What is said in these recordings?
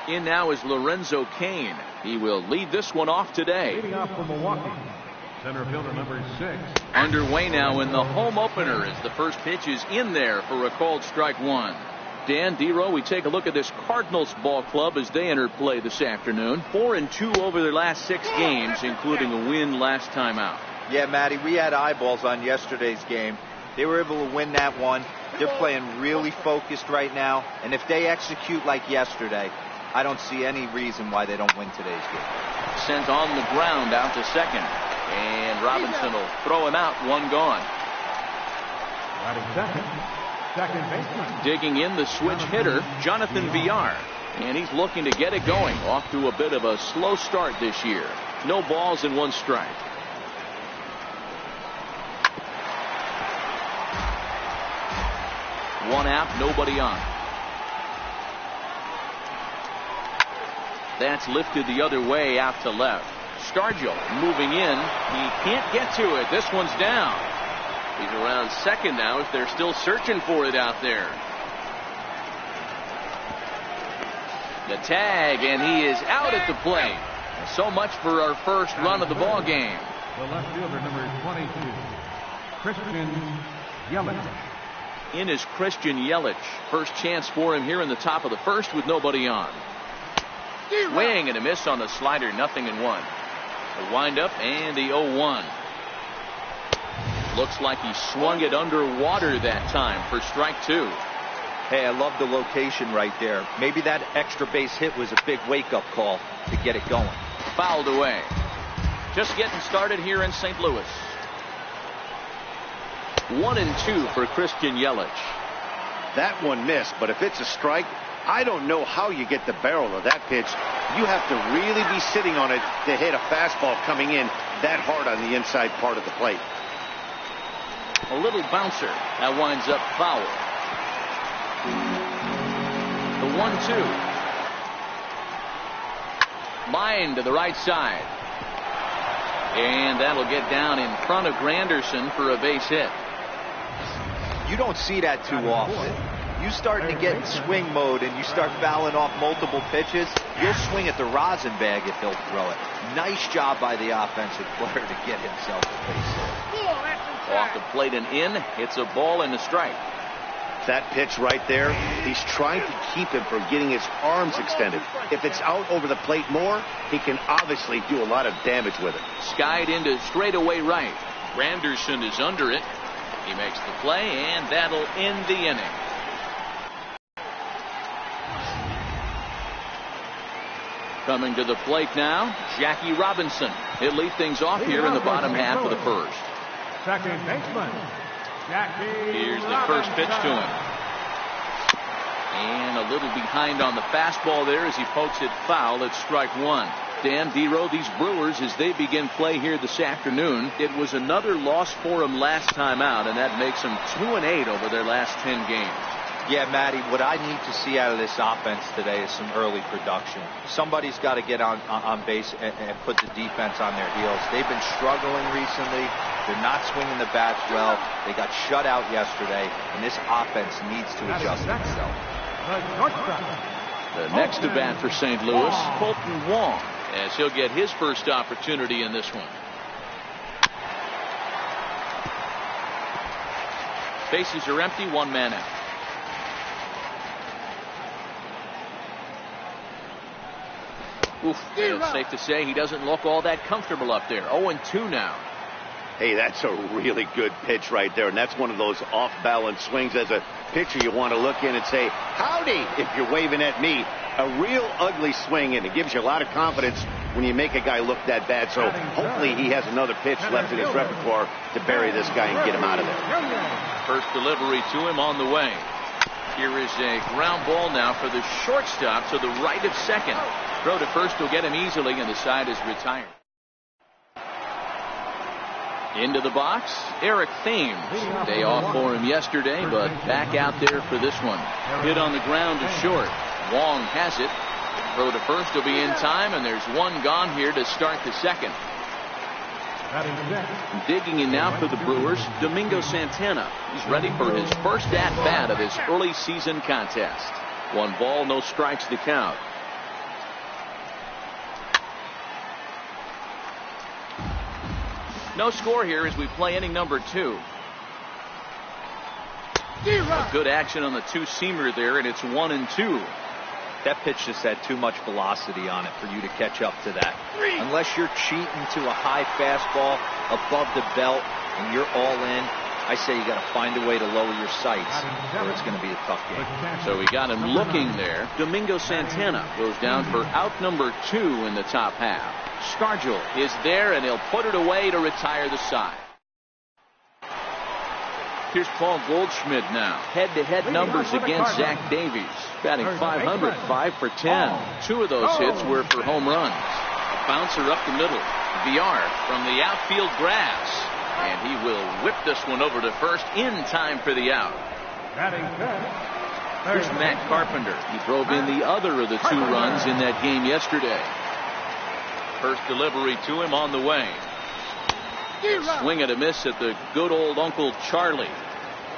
In now is Lorenzo Cain. He will lead this one off today. Leading off for Milwaukee, center fielder number 6. Underway now in the home opener as the first pitch is in there for a called strike one. Dan, D-Row, we take a look at this Cardinals ball club as they enter play this afternoon. 4-2 over their last 6 games, including a win last time out. Yeah, Matty, we had eyeballs on yesterday's game. They were able to win that one. They're playing really focused right now, and if they execute like yesterday, I don't see any reason why they don't win today's game. Sent on the ground out to second, and Robinson will throw him out. One gone. Second baseman. Digging in the switch hitter, Jonathan Villar, and he's looking to get it going. Off to a bit of a slow start this year. No balls and 1 strike. One out, nobody on. That's lifted the other way out to left. Stargell moving in. He can't get to it. This one's down. He's around second now if they're still searching for it out there. The tag, and he is out at the plate. So much for our first run of the ball game. The left fielder number 22, Christian Yelich. In is Christian Yelich. First chance for him here in the top of the first with nobody on. Swing and a miss on the slider, 0-1. The windup and the 0-1. Looks like he swung it underwater that time for strike 2. Hey, I love the location right there. Maybe that extra base hit was a big wake-up call to get it going. Fouled away. Just getting started here in St. Louis. 1-2 for Christian Yelich. That one missed, but if it's a strike, I don't know how you get the barrel of that pitch. You have to really be sitting on it to hit a fastball coming in that hard on the inside part of the plate. A little bouncer. That winds up foul. The 1-2. Line to the right side. And that'll get down in front of Granderson for a base hit. You don't see that too often. You start to get in swing mode and you start fouling off multiple pitches, you'll swing at the rosin bag if they'll throw it. Nice job by the offensive player to get himself a base hit. Off the plate and in. It's a ball and a strike. That pitch right there, he's trying to keep him from getting his arms extended. If it's out over the plate more, he can obviously do a lot of damage with it. Skied into straightaway right. Granderson is under it. He makes the play, and that'll end the inning. Coming to the plate now, Jackie Robinson. He'll lead things off here in the bottom half of the first. Second baseman, Jackie. Here's the first pitch to him. And a little behind on the fastball there as he pokes it foul at strike 1. Dan, D-Row, these Brewers, as they begin play here this afternoon, it was another loss for them last time out, and that makes them 2-8 over their last 10 games. Yeah, Matty, what I need to see out of this offense today is some early production. Somebody's got to get on base and put the defense on their heels. They've been struggling recently. They're not swinging the bats well. They got shut out yesterday, and this offense needs to adjust itself. The next to bat for St. Louis, Colton Wong, as he'll get his first opportunity in this one. Bases are empty, 1 man out. Oof, it's safe to say he doesn't look all that comfortable up there. 0-2 now. Hey, that's a really good pitch right there, and that's one of those off-balance swings. As a pitcher, you want to look in and say, howdy, if you're waving at me. A real ugly swing, and it gives you a lot of confidence when you make a guy look that bad. So hopefully he has another pitch left in his repertoire to bury this guy and get him out of there. First delivery to him on the way. Here is a ground ball now for the shortstop to the right of second. Throw to first will get him easily, and the side is retired. Into the box, Eric Thames. Day off for him yesterday, but back out there for this one. Hit on the ground to short. Wong has it. Throw to first will be in time, and there's one gone here to start the second. Digging in now for the Brewers, Domingo Santana. He's ready for his first at-bat of his early season contest. 1 ball, no strikes to count. No score here as we play inning number 2. A good action on the two-seamer there, and it's 1-2. That pitch just had too much velocity on it for you to catch up to that. Unless you're cheating to a high fastball above the belt and you're all in, I say you got to find a way to lower your sights or it's going to be a tough game. So we got him looking there. Domingo Santana goes down for out number 2 in the top half. Scargill is there, and he'll put it away to retire the side. Here's Paul Goldschmidt now. Head-to-head numbers against Zach Davies. Batting .500, 5 for 10. 2 of those hits were for home runs. A bouncer up the middle. VR from the outfield grass. And he will whip this one over to first in time for the out. Here's Matt Carpenter. He drove in the other of the 2 runs in that game yesterday. First delivery to him on the way. Swing and a miss at the good old Uncle Charlie.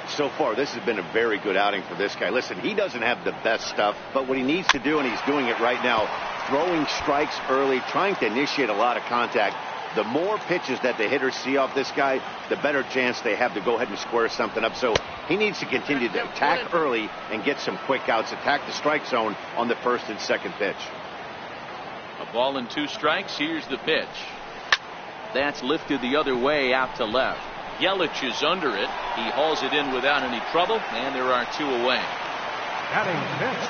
So far, this has been a very good outing for this guy. Listen, he doesn't have the best stuff, but what he needs to do, and he's doing it right now, throwing strikes early, trying to initiate a lot of contact. The more pitches that the hitters see off this guy, the better chance they have to go ahead and square something up. So he needs to continue to attack early and get some quick outs, attack the strike zone on the first and second pitch. A ball and 2 strikes. Here's the pitch. That's lifted the other way out to left. Yelich is under it. He hauls it in without any trouble, and there are 2 away.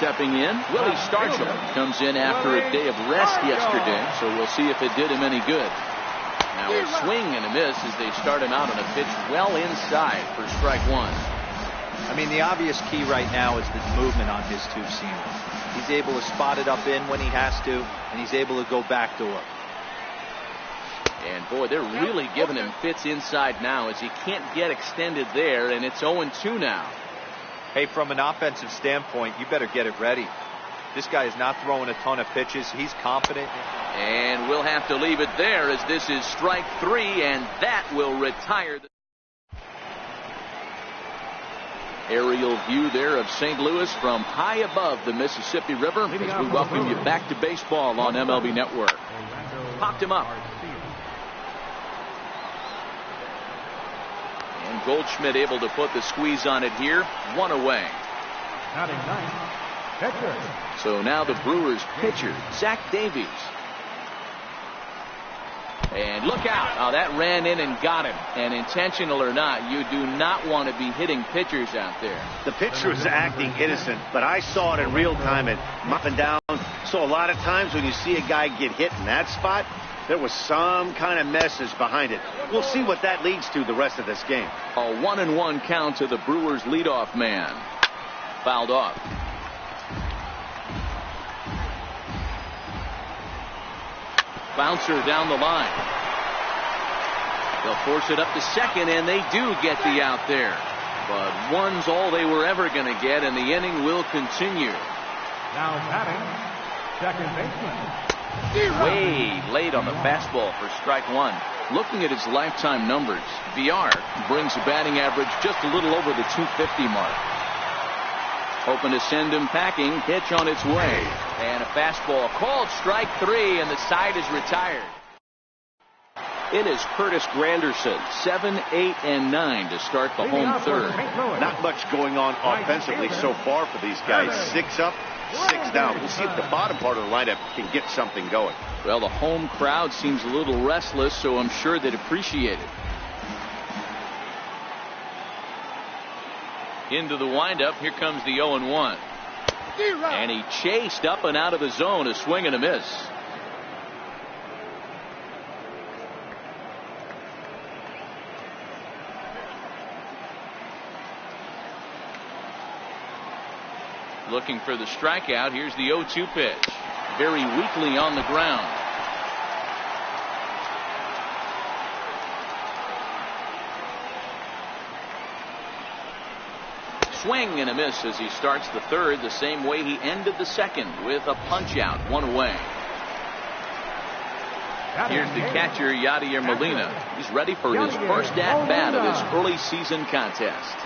Stepping in, Willie Stargell comes in after a day of rest yesterday, so we'll see if it did him any good. Now a swing and a miss as they start him out on a pitch well inside for strike 1. I mean, the obvious key right now is the movement on his two-seamer. He's able to spot it up in when he has to, and he's able to go backdoor. And boy, they're really giving him fits inside now as he can't get extended there, and it's 0-2 now. Hey, from an offensive standpoint, you better get it ready. This guy is not throwing a ton of pitches. He's confident. And we'll have to leave it there as this is strike 3, and that will retire. Aerial view there of St. Louis from high above the Mississippi River as we welcome you back to baseball on MLB Network. Popped him up. And Goldschmidt able to put the squeeze on it here. 1 away. So now the Brewers pitcher, Zach Davies. And look out. Oh, that ran in and got him. And intentional or not, you do not want to be hitting pitchers out there. The pitcher was acting innocent, but I saw it in real time and up and down. So a lot of times when you see a guy get hit in that spot, there was some kind of message behind it. We'll see what that leads to the rest of this game. A 1-1 count to the Brewers leadoff man. Fouled off. Bouncer down the line. They'll force it up to second, and they do get the out there. But 1's all they were ever going to get, and the inning will continue. Now batting, second baseman. Way late on the fastball for strike 1. Looking at his lifetime numbers, VR brings a batting average just a little over the 250 mark. Hoping to send him packing. Pitch on its way. And a fastball called strike 3, and the side is retired. It is Curtis Granderson, 7, 8, and 9 to start the home third. Not much going on offensively so far for these guys. 6 up, 6 down. We'll see if the bottom part of the lineup can get something going. Well, the home crowd seems a little restless, so I'm sure they'd appreciate it. Into the windup. Here comes the 0-1. And he chased up and out of the zone. A swing and a miss. Looking for the strikeout. Here's the 0-2 pitch. Very weakly on the ground. Swing and a miss as he starts the third the same way he ended the second with a punch out. 1 away. Here's the catcher, Yadier Molina. He's ready for his first at-bat of this early season contest.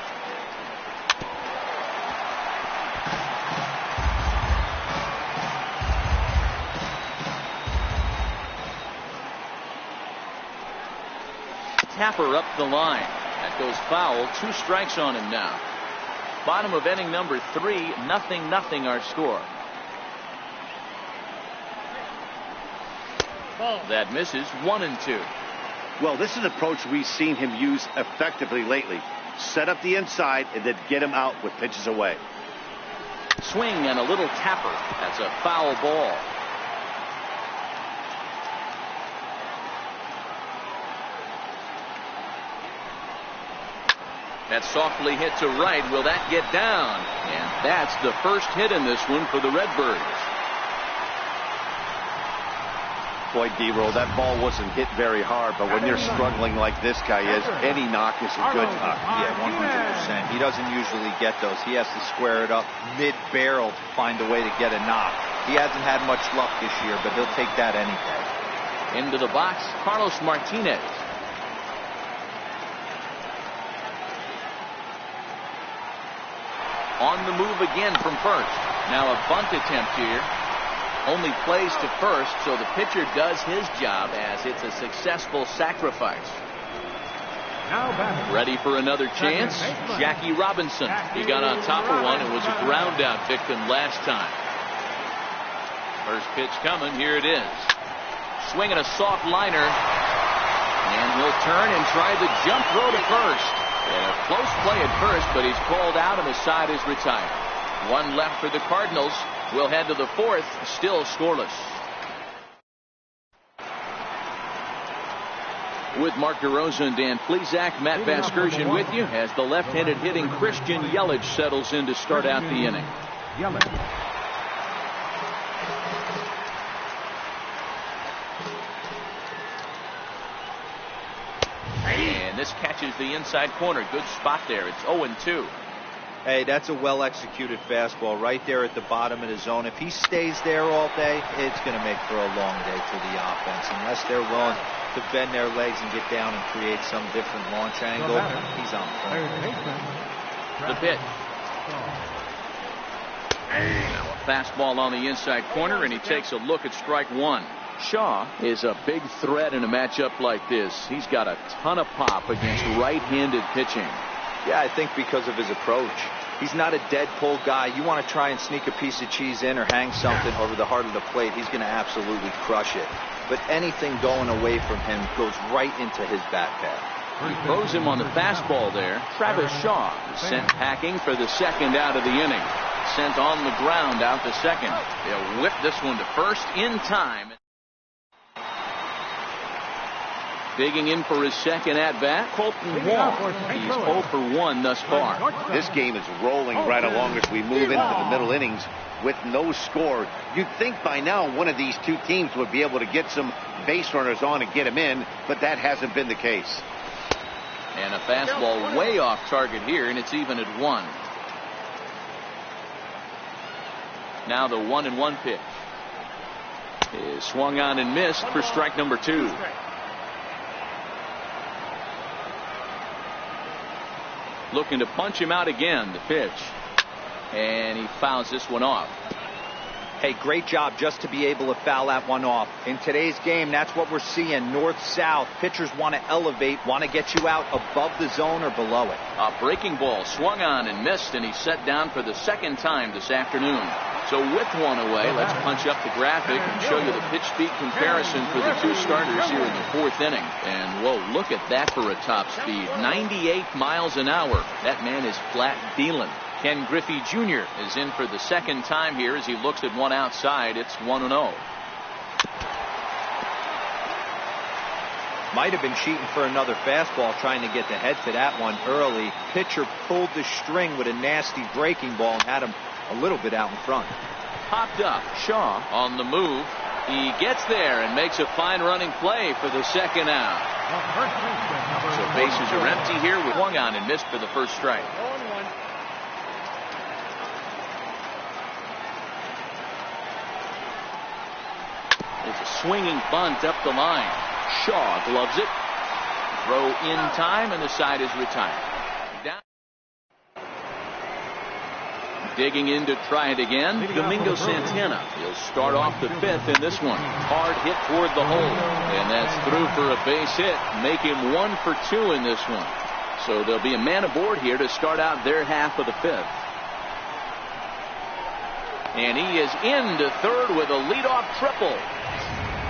tapper up the line. That goes foul. 2 strikes on him now. Bottom of inning number 3, 0-0 our score. That misses. 1-2. Well, this is an approach we've seen him use effectively lately. Set up the inside and then get him out with pitches away. Swing and a little tapper. That's a foul ball. That's softly hit to right. Will that get down? And that's the first hit in this one for the Redbirds. Boy, D-Roll, that ball wasn't hit very hard, but when you're struggling like this guy is, any knock is a good knock. Yeah, 100%. He doesn't usually get those. He has to square it up mid-barrel to find a way to get a knock. He hasn't had much luck this year, but he'll take that any day. Into the box, Carlos Martinez. On the move again from first. Now a bunt attempt here. Only plays to first, so the pitcher does his job as it's a successful sacrifice. Ready for another chance? Jackie Robinson. He got on top of one and was a ground out victim last time. First pitch coming. Here it is. Swinging a soft liner. And he'll turn and try the jump throw to first. And a close play at first, but he's called out and the side is retired. 1 left for the Cardinals. We'll head to the 4th, still scoreless. With Mark DeRosa and Dan Plesac, Matt Vasgersian with you as the left-handed hitting Christian Yelich settles in to start out the inning. And this catches the inside corner. Good spot there. It's 0-2. Hey, that's a well-executed fastball right there at the bottom of the zone. If he stays there all day, it's going to make for a long day for the offense. Unless they're willing to bend their legs and get down and create some different launch angle, he's on point. The pitch. Now a fastball on the inside corner, and he takes a look at strike 1. Shaw is a big threat in a matchup like this. He's got a ton of pop against right-handed pitching. Yeah, I think because of his approach. He's not a dead pull guy. You want to try and sneak a piece of cheese in or hang something over the heart of the plate, he's going to absolutely crush it. But anything going away from him goes right into his bat path. He throws him on the fastball there. Travis Shaw is sent packing for the second out of the inning. Sent on the ground out to second. They'll whip this one to first in time. Digging in for his second at-bat, Colton Wong. He's 0 for 1 thus far. This game is rolling right along as we move into the middle innings with no score. You'd think by now one of these two teams would be able to get some base runners on and get them in, but that hasn't been the case. And a fastball way off target here, and it's even at 1. Now the 1-1 pitch is swung on and missed for strike number 2. Looking to punch him out again, the pitch. And he fouls this one off. Hey, great job just to be able to foul that one off. In today's game, that's what we're seeing. North-south. Pitchers want to elevate, want to get you out above the zone or below it. A breaking ball swung on and missed, and he's set down for the second time this afternoon. So with one away, let's punch up the graphic and show you the pitch speed comparison for the two starters here in the 4th inning. And whoa, look at that for a top speed. 98 miles an hour. That man is flat dealing. Ken Griffey Jr. is in for the second time here as he looks at one outside. It's 1-0. Might have been cheating for another fastball, trying to get the head to that one early. Pitcher pulled the string with a nasty breaking ball and had him a little bit out in front. Popped up. Shaw on the move. He gets there and makes a fine running play for the second out. So bases are empty here with one on and missed for the first strike. It's a swinging bunt up the line. Shaw gloves it. Throw in time, and the side is retired. Down. Digging in to try it again, Domingo Santana. He'll start off the 5th in this one. Hard hit toward the hole, and that's through for a base hit. Make him 1 for 2 in this one. So there'll be a man aboard here to start out their half of the 5th. And he is into third with a leadoff triple.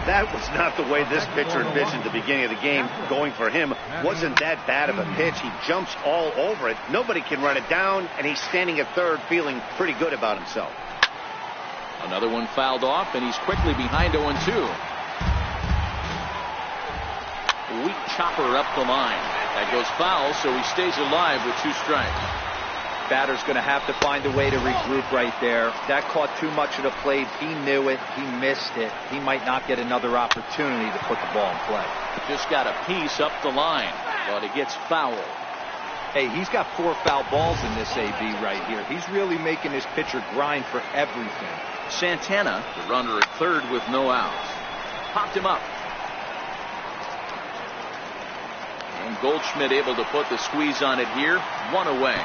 That was not the way this pitcher envisioned the beginning of the game. Going for him wasn't that bad of a pitch. He jumps all over it. Nobody can run it down, and he's standing at third feeling pretty good about himself. Another one fouled off, and he's quickly behind 0-2. Weak chopper up the line. That goes foul, so he stays alive with 2 strikes. Batter's going to have to find a way to regroup right there. That caught too much of the plate. He knew it. He missed it. He might not get another opportunity to put the ball in play. Just got a piece up the line, but it gets fouled. Hey, he's got 4 foul balls in this AB right here. He's really making his pitcher grind for everything. Santana, the runner at third with no outs. Popped him up. And Goldschmidt able to put the squeeze on it here. 1 away.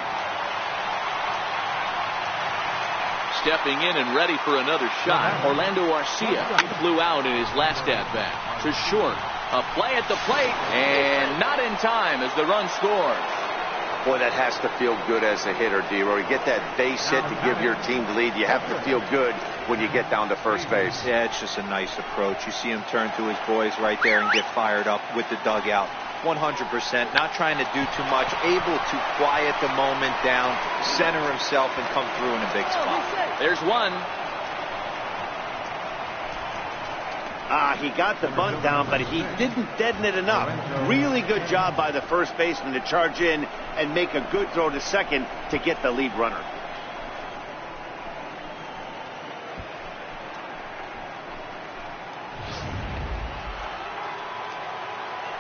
Stepping in and ready for another shot, Orlando Arcia. He flew out in his last at-bat. To short. A play at the plate, and not in time as the run scores. Boy, that has to feel good as a hitter, D-Roy. You get that base hit to give your team the lead. You have to feel good when you get down to first base. Yeah, it's just a nice approach. You see him turn to his boys right there and get fired up with the dugout. 100%, not trying to do too much, able to quiet the moment down, center himself, and come through in a big spot. There's one. He got the bunt down, but he didn't deaden it enough. Really good job by the first baseman to charge in and make a good throw to second to get the lead runner.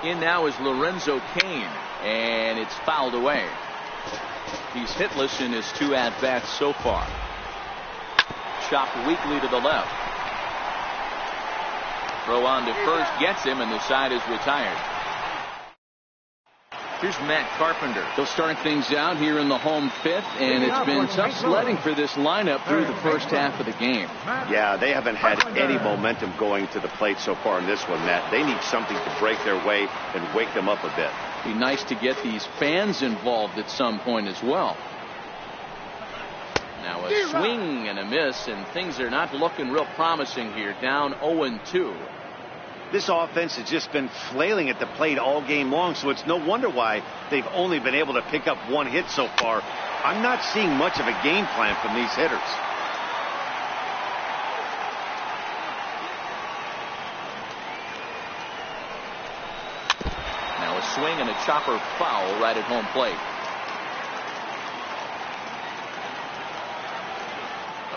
In now is Lorenzo Cain, and it's fouled away. He's hitless in his 2 at-bats so far. Chopped weakly to the left. Throw on to first gets him, and the side is retired. Here's Matt Carpenter. They'll start things out here in the home 5th, and it's been tough sledding for this lineup through the first half of the game. Yeah, they haven't had any momentum going to the plate so far in this one, Matt. They need something to break their way and wake them up a bit. Be nice to get these fans involved at some point as well. Now a swing and a miss, and things are not looking real promising here. Down 0-2. This offense has just been flailing at the plate all game long, so it's no wonder why they've only been able to pick up 1 hit so far. I'm not seeing much of a game plan from these hitters. Now a swing and a chopper foul right at home plate.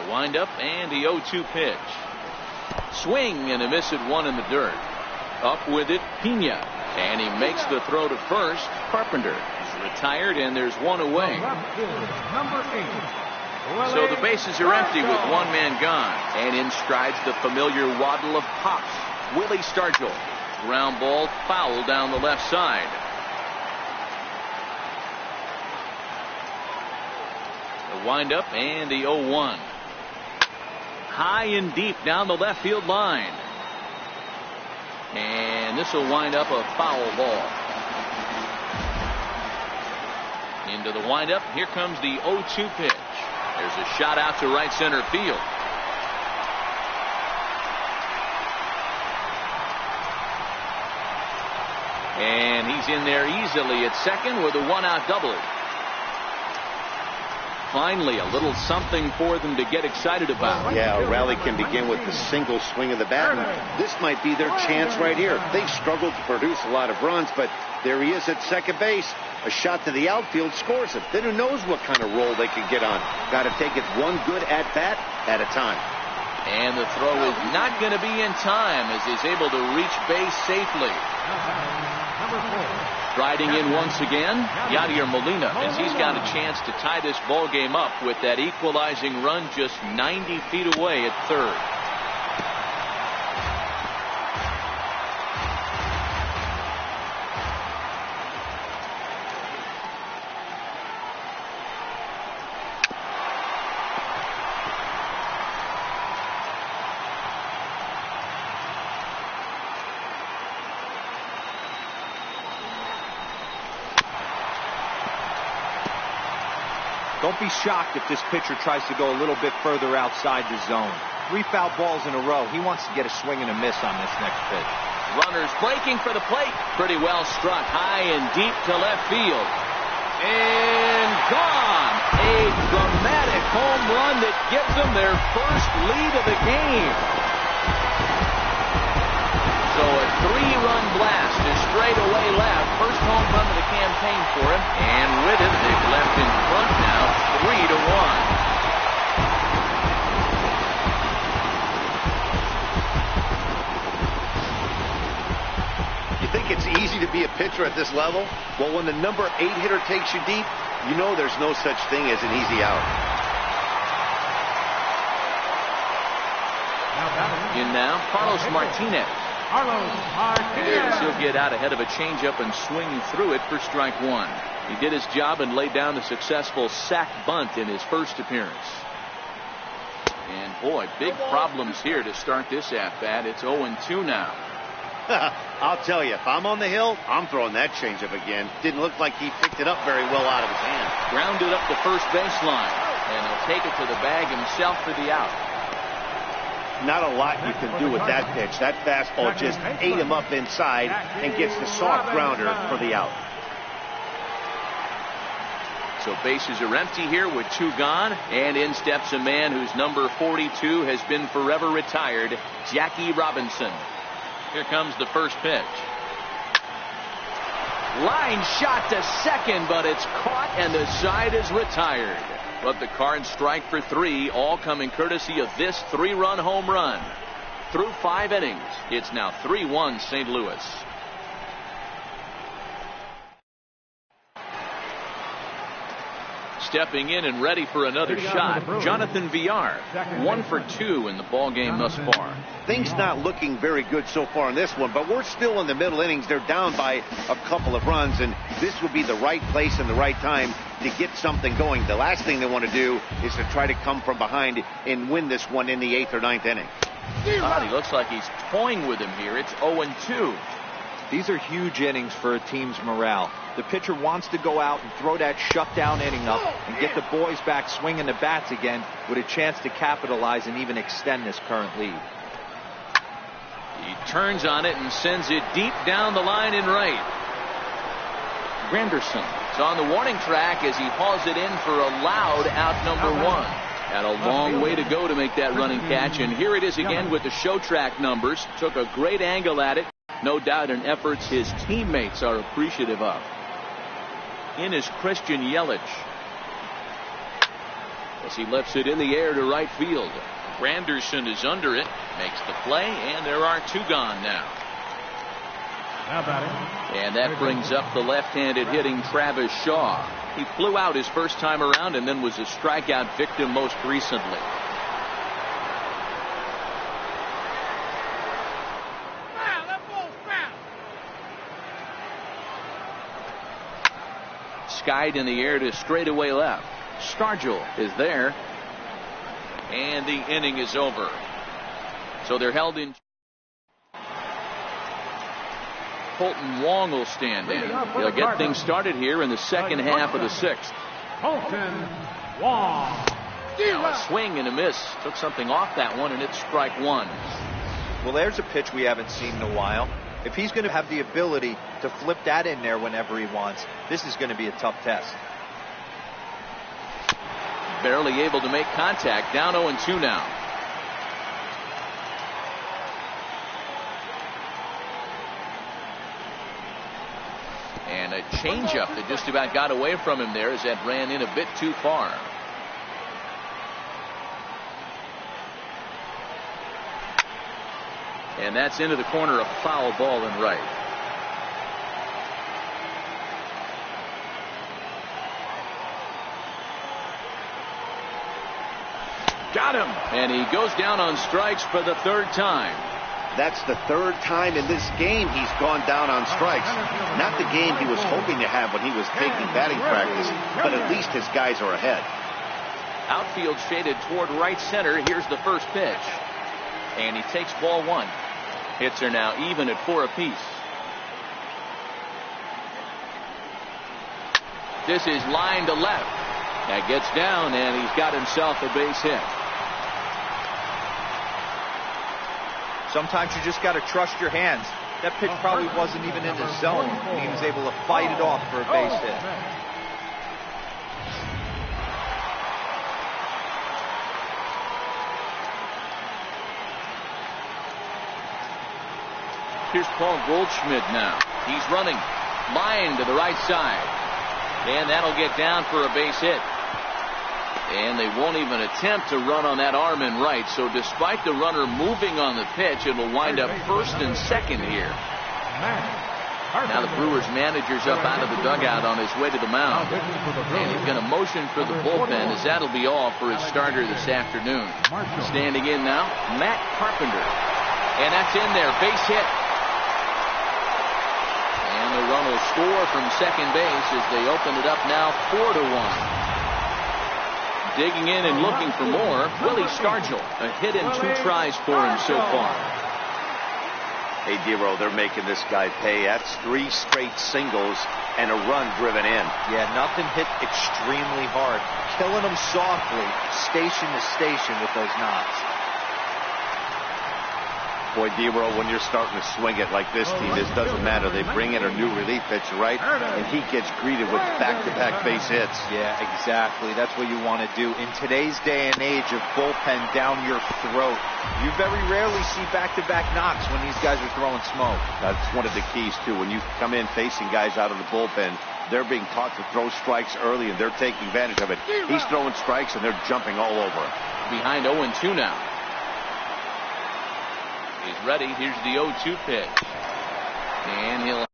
A windup and the 0-2 pitch. Swing and a miss at 1 in the dirt. Up with it, Pena. And he makes the throw to first. Carpenter is retired, and there's 1 away. Number 8. So the bases are empty with 1 man gone. And in strides the familiar waddle of Pops. Willie Stargell. Ground ball foul down the left side. The windup and the 0-1. High and deep down the left field line. And this will wind up a foul ball. Into the windup. Here comes the 0-2 pitch. There's a shot out to right center field. And he's in there easily at second with a 1-out double. Finally, a little something for them to get excited about. Yeah, a rally can begin with the single swing of the bat. And this might be their chance right here. They've struggled to produce a lot of runs, but there he is at second base. A shot to the outfield scores it. Then who knows what kind of roll they can get on. Got to take it 1 good at-bat at a time. And the throw is not going to be in time as he's able to reach base safely. Striding in once again, Yadier Molina, as he's got a chance to tie this ball game up with that equalizing run just 90 feet away at third. Don't be shocked if this pitcher tries to go a little bit further outside the zone. 3 foul balls in a row. He wants to get a swing and a miss on this next pitch. Runners breaking for the plate. Pretty well struck high and deep to left field. And gone. A dramatic home run that gives them their first lead of the game. So a 3-run blast to straightaway left. First home run of the campaign for him. And with it, they've left in front now, 3-1. Think it's easy to be a pitcher at this level? Well, when the number 8 hitter takes you deep, you know there's no such thing as an easy out. In now, Carlos Martinez. He'll get out ahead of a changeup and swing through it for strike 1. He did his job and laid down a successful sac bunt in his first appearance. And boy, big problems here to start this at-bat. It's 0-2 now. I'll tell you, if I'm on the hill, I'm throwing that changeup again. Didn't look like he picked it up very well out of his hand. Grounded up the first baseline, and he'll take it to the bag himself for the out. Not a lot you can do with that pitch. That fastball just ate him up inside and gets the soft grounder for the out. So bases are empty here with 2 gone, and in steps a man whose number 42 has been forever retired, Jackie Robinson. Here comes the first pitch. Line shot to second, but it's caught and the side is retired. But the Cards strike for 3, all coming courtesy of this 3-run home run. Through 5 innings, it's now 3-1 St. Louis. Stepping in and ready for another shot, Jonathan Villar, 1 for 2 in the ball game thus far. Things not looking very good so far in this one, but we're still in the middle innings. They're down by a couple of runs, and this would be the right place and the right time to get something going. The last thing they want to do is to try to come from behind and win this one in the 8th or 9th inning. He looks like he's toying with him here. It's 0-2. These are huge innings for a team's morale. The pitcher wants to go out and throw that shutdown inning up and get the boys back swinging the bats again with a chance to capitalize and even extend this current lead. He turns on it and sends it deep down the line in right. Granderson is on the warning track as he hauls it in for a loud out number 1. Had a long way to go to make that running catch, and here it is again with the show track numbers. Took a great angle at it. No doubt in efforts his teammates are appreciative of. In is Christian Yelich as he lifts it in the air to right field. Granderson is under it, makes the play, and there are 2 gone now. And that brings up the left-handed hitting Travis Shaw. He flew out his first time around and then was a strikeout victim most recently. Skied in the air to straightaway left. Stargell is there. And the inning is over. So they're held in. Colton Wong will stand in. He'll get things started here in the second half of the 6th. Colton Wong. Now a swing and a miss. Took something off that one, and it's strike 1. Well, there's a pitch we haven't seen in a while. If he's going to have the ability to flip that in there whenever he wants, this is going to be a tough test. Barely able to make contact. Down 0-2 now. And a changeup that just about got away from him there as that ran in a bit too far. And that's into the corner, a foul ball in right. Got him. And he goes down on strikes for the 3rd time. That's the 3rd time in this game he's gone down on strikes. Not the game he was hoping to have when he was taking batting practice, but at least his guys are ahead. Outfield shaded toward right center. Here's the first pitch. And he takes ball 1. Hits are now even at 4 apiece. This is line to left. That gets down, and he's got himself a base hit. Sometimes you just got to trust your hands. That pitch probably wasn't even in the zone, and he was able to fight it off for a base hit. Here's Paul Goldschmidt now. He's running. Line to the right side. And that'll get down for a base hit. And they won't even attempt to run on that arm in right. So despite the runner moving on the pitch, it'll wind up first and second here. Now the Brewers manager's up out of the dugout on his way to the mound. And he's going to motion for the bullpen, as that'll be all for his starter this afternoon. Standing in now, Matt Carpenter. And that's in there, base hit. And the run will score from second base as they open it up now 4-1. Digging in and looking for more, Willie Stargell. A hit and 2 tries for him so far. Hey, Dero, they're making this guy pay. That's 3 straight singles and a run driven in. Yeah, nothing hit extremely hard. Killing them softly, station to station with those knocks. Boy, Dero, when you're starting to swing it like this team, this doesn't matter. They bring in a new relief pitcher, right? And he gets greeted with back-to-back base hits. Yeah, exactly. That's what you want to do. In today's day and age of bullpen down your throat, you very rarely see back-to-back knocks when these guys are throwing smoke. That's one of the keys, too. When you come in facing guys out of the bullpen, they're being taught to throw strikes early, and they're taking advantage of it. He's throwing strikes, and they're jumping all over him. Behind 0-2 now. He's ready. Here's the 0-2 pitch. And he'll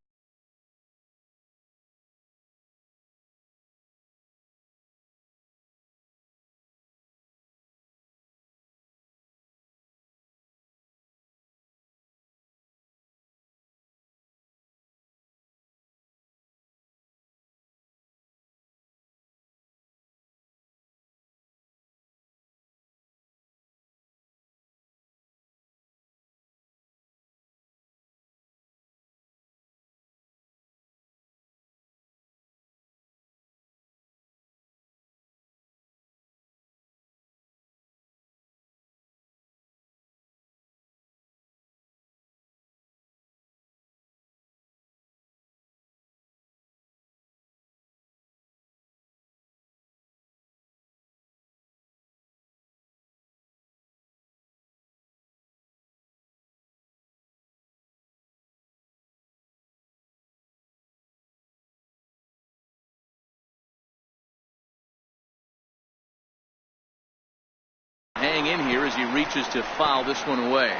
hang in here as he reaches to foul this one away.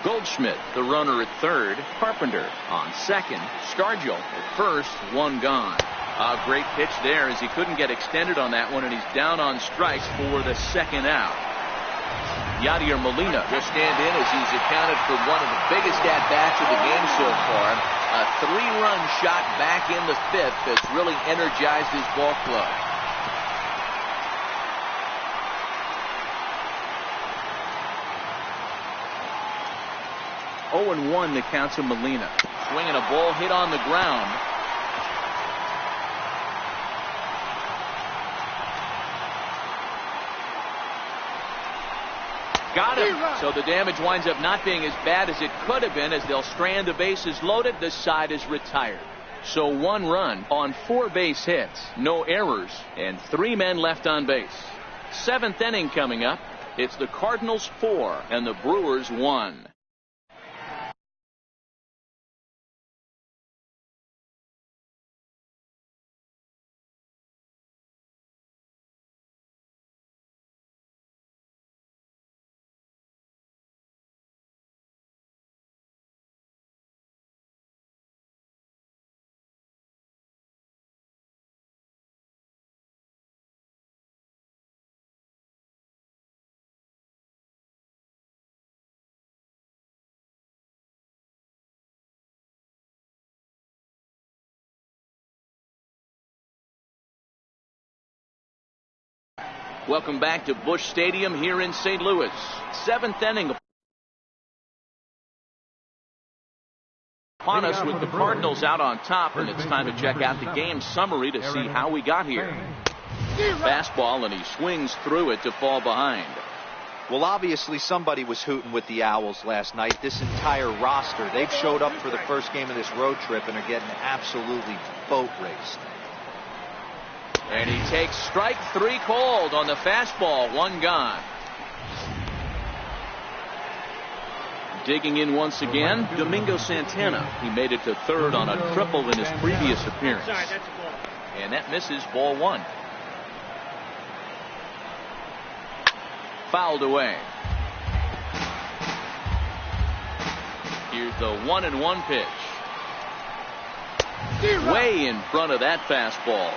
Goldschmidt, the runner at third. Carpenter on second. Stargell at first. 1 gone. A great pitch there as he couldn't get extended on that one, and he's down on strikes for the second out. Yadier Molina will stand in as he's accounted for one of the biggest at-bats of the game so far. A 3-run shot back in the 5th that's really energized his ball club. Oh, and 1 the count to Molina. Swinging a ball hit on the ground. Got him. So the damage winds up not being as bad as it could have been, as they'll strand the bases loaded. The side is retired. So 1 run on 4 base hits, no errors, and 3 men left on base. 7th inning coming up. It's the Cardinals 4 and the Brewers 1. Welcome back to Busch Stadium here in St. Louis. 7th inning upon us with the Cardinals out on top, and it's time to check out the game summary to see how we got here. Fastball, and he swings through it to fall behind. Well, obviously somebody was hooting with the Owls last night. This entire roster, they've showed up for the first game of this road trip and are getting absolutely boat raced. And he takes strike 3 called on the fastball. 1 gone. Digging in once again, Domingo Santana. He made it to third on a triple in his previous appearance. And that misses. Ball 1. Fouled away. Here's the 1-1 pitch. Way in front of that fastball.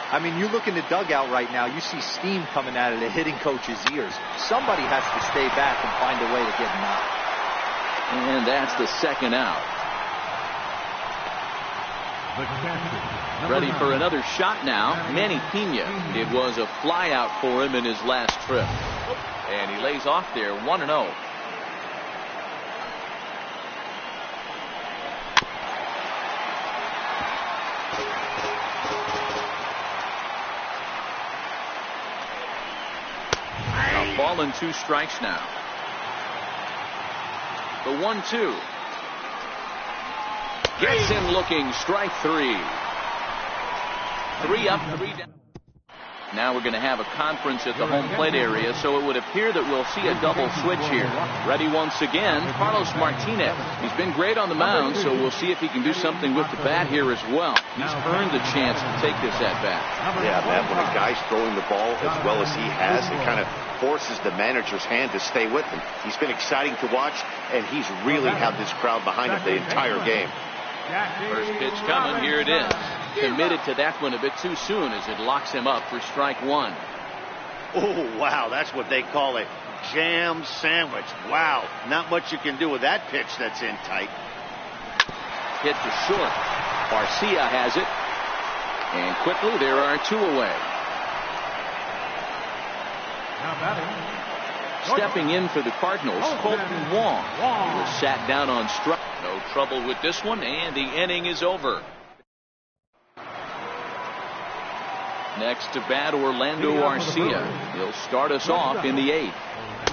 I mean, you look in the dugout right now, you see steam coming out of the hitting coach's ears. Somebody has to stay back and find a way to get him out. And that's the 2nd out. Ready for another shot now, Manny Pena. It was a fly out for him in his last trip. And he lays off there, 1-0. A ball and 2 strikes now. The 1-2. Gets him looking. Strike 3. 3 up, 3 down. Now we're going to have a conference at the home plate area, so it would appear that we'll see a double switch here. Ready once again, Carlos Martinez. He's been great on the mound, so we'll see if he can do something with the bat here as well. He's earned the chance to take this at bat. Yeah, Matt, when a guy's throwing the ball as well as he has, it kind of forces the manager's hand to stay with him. He's been exciting to watch, and he's really had this crowd behind him the entire game. First pitch coming. Here it is. Committed to that one a bit too soon as it locks him up for strike 1. Oh, wow. That's what they call a jam sandwich. Wow. Not much you can do with that pitch that's in tight. Hit to short. Garcia has it. And quickly there are 2 away. Stepping in for the Cardinals, Colton Wong. He was sat down on strike. No trouble with this one, and the inning is over. Next to bat, Orlando Arcia. He'll start us off in the 8th.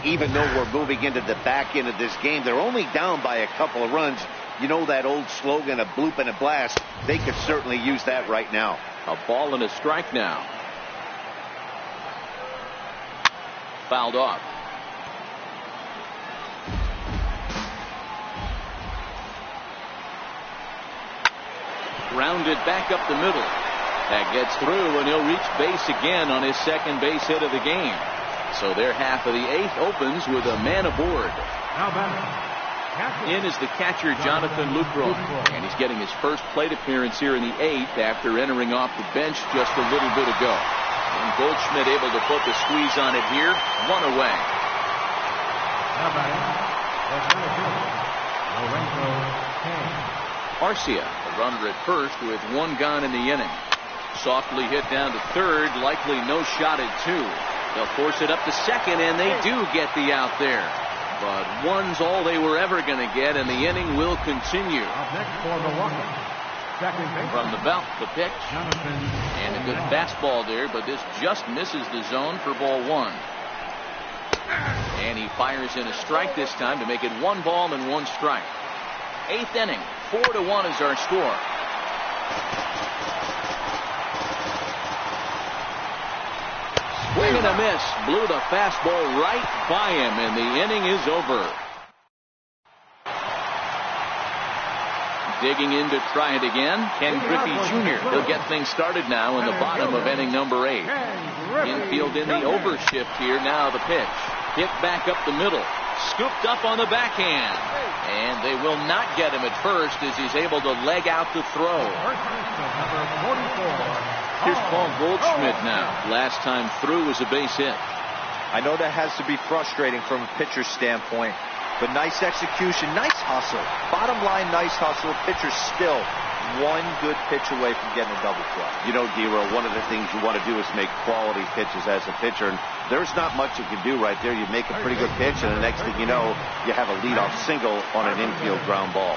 Even though we're moving into the back end of this game, they're only down by a couple of runs. You know that old slogan, a bloop and a blast. They could certainly use that right now. A ball and a strike now. Fouled off. Grounded back up the middle. That gets through, and he'll reach base again on his 2nd base hit of the game. So their half of the 8th opens with a man aboard. In is the catcher, Jonathan Lucroy, and he's getting his first plate appearance here in the 8th after entering off the bench just a little bit ago. And Goldschmidt able to put the squeeze on it here. 1 away. Arcia, a runner at first with 1 gone in the inning. Softly hit down to third, likely no shot at 2. They'll force it up to second, and they do get the out there. But 1's all they were ever going to get, and the inning will continue. From the belt, the pitch. And a good fastball there, but this just misses the zone for ball 1. And he fires in a strike this time to make it 1 ball and 1 strike. 8th inning, 4-1 is our score. Swing and a miss. Blew the fastball right by him, and the inning is over. Digging in to try it again, Ken Griffey Jr. He'll get things started now in the bottom of inning number 8. Infield in the overshift here. Now the pitch. Hit back up the middle. Scooped up on the backhand. And they will not get him at first as he's able to leg out the throw. Here's Paul Goldschmidt now. Last time through was a base hit. I know that has to be frustrating from a pitcher's standpoint, but nice execution, nice hustle. Bottom line, nice hustle. Pitcher's still 1 good pitch away from getting a double play. You know, Dero, one of the things you want to do is make quality pitches as a pitcher, and there's not much you can do right there. You make a pretty good pitch, and the next thing you know, you have a leadoff single on an infield ground ball.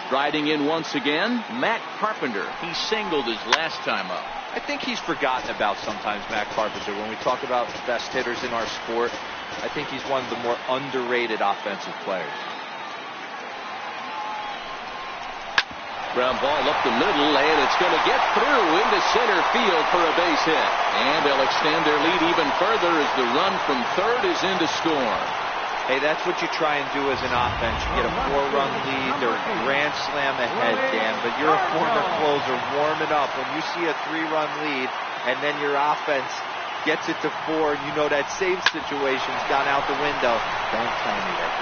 Striding in once again, Matt Carpenter. He singled his last time up. I think he's forgotten about sometimes, Matt Carpenter. When we talk about best hitters in our sport, I think he's one of the more underrated offensive players. Ground ball up the middle, and it's going to get through into center field for a base hit. And they'll extend their lead even further as the run from third is in to score. Hey, that's what you try and do as an offense. You get a 4-run lead, they're grand slam ahead, Dan, but you're a former closer warming up. When you see a 3-run lead and then your offense gets it to 4 and you know that save situation's gone out the window, don't tell me that.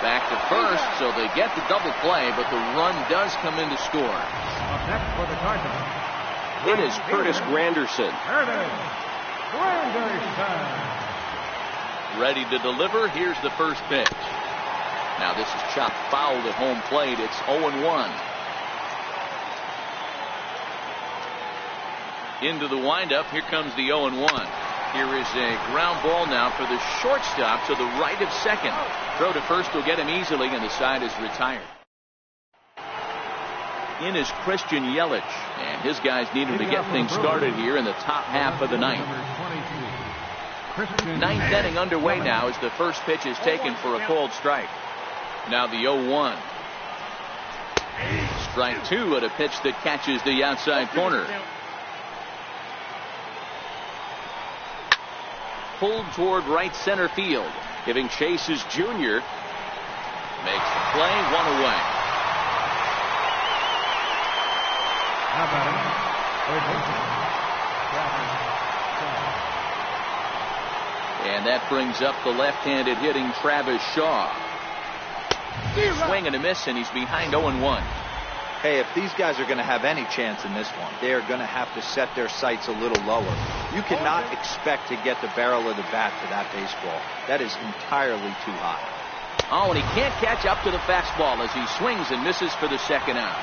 Back to first, so they get the double play, but the run does come in to score. Up next for the Cardinals. It is Curtis Granderson. Ready to deliver. Here's the first pitch. Now this is chopped foul at home plate. It's 0-1. Into the windup. Here comes the 0-1. Here is a ground ball now for the shortstop to the right of second. Throw to first will get him easily, and the side is retired. In is Christian Yelich, and his guys need him to get things started here in the top half of the ninth. Ninth inning underway now as the first pitch is taken for a called strike. Now the 0-1. Strike 2 at a pitch that catches the outside corner. Pulled toward right center field. Giving chase is Junior. Makes the play, 1 away. And that brings up the left-handed hitting Travis Shaw. Swing and a miss, and he's behind 0-1. Hey, if these guys are going to have any chance in this one, they are going to have to set their sights a little lower. You cannot expect to get the barrel of the bat to that baseball. That is entirely too high. Oh, and he can't catch up to the fastball as he swings and misses for the second out.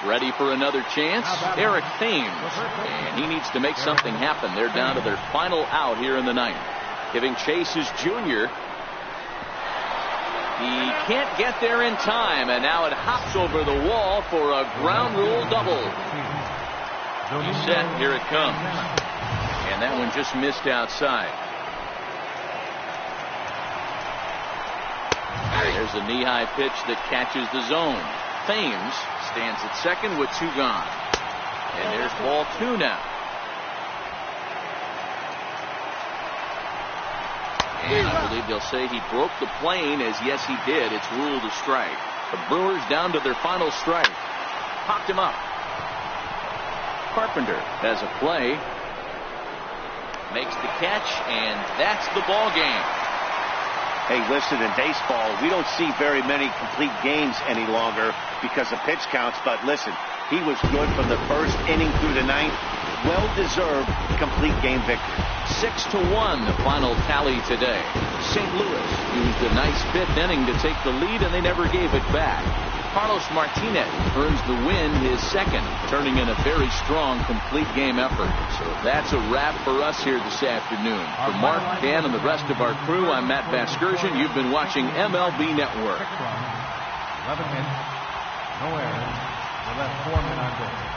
Ready for another chance, Eric Thames. And he needs to make something happen. They're down to their final out here in the ninth. Giving chase is Junior. He can't get there in time, and now it hops over the wall for a ground rule double. He's set. Here it comes. And that one just missed outside. There's a knee-high pitch that catches the zone. Thames stands at second with 2 gone. And there's ball 2 now. And I believe they'll say he broke the plane, as yes he did. It's ruled a strike. The Brewers down to their final strike. Popped him up. Carpenter has a play. Makes the catch, and that's the ball game. Hey, listen, in baseball, we don't see very many complete games any longer because of pitch counts, but listen, he was good from the first inning through the ninth. Well-deserved complete game victory. 6-1 the final tally today. St. Louis used a nice 5th inning to take the lead, and they never gave it back. Carlos Martinez earns the win, his second, turning in a very strong complete game effort. So that's a wrap for us here this afternoon. For Mark, Dan, and the rest of our crew, I'm Matt Vasgersian. You've been watching MLB Network. 11 hits, no errors. They left 4 men on base.